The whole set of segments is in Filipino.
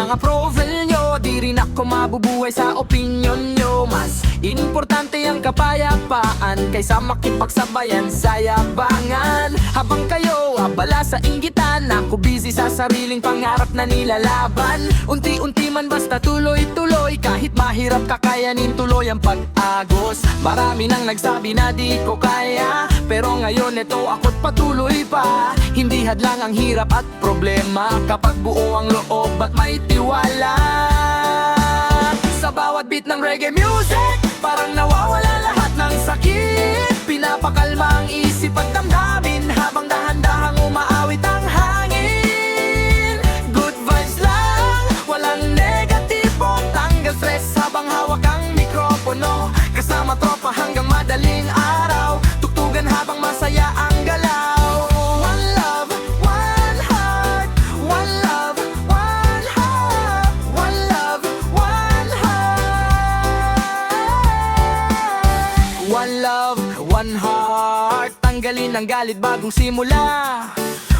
mga profile nyo, di rin ako mabubuhay sa opinion nyo. Mas importante ang kapayapaan kaysa makipagsabayan sa yabangan. Habang kayo abala sa inggitan, ako busy sa sariling pangarap na nilalaban. Unti-unti man basta tuloy-tuloy, kahit mahirap kakayanin tuloy ang pag-agos. Marami nang nagsabi na di ko kaya, pero ngayon ito ako't patuloy pa. Hindi hadlang ang hirap at problema kapag buo ang loob at may tiwala. Sa bawat beat ng reggae music, parang nawawala lahat ng sakit. Pinapakalma ang isip at damdamin habang dahan-dahang umaawit ang hangin. Good vibes lang, walang negatibo, tanggal stress habang hawak ang mikropono. Kasama tropa hanggang madaling araw, tuktugan habang masaya ang galaw. One love, one heart. One love, one heart. One love, one heart. One love, one heart. Tanggalin ang galit bagong simula.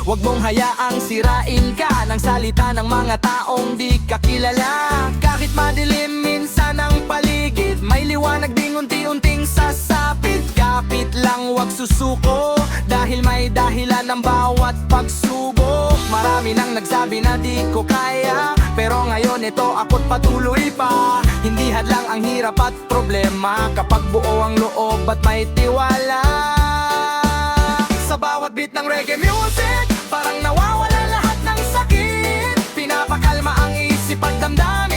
Huwag mong hayaang sirain ka ng salita ng mga taong di kakilala. Kahit madilim minsan ang paligid, may liwanag ding unti-unting sasapit. Kapit lang, huwag susuko, dahil may dahilan ng bawat pagsubok. Marami nang nagsabi na di ko kaya, pero ngayon ito ako't patuloy pa. Hindi hadlang ang hirap at problema kapag buo ang loob at may tiwala. Sa bawat beat ng reggae music, parang nawawala lahat ng sakit. Pinapakalma ang isip at damdamin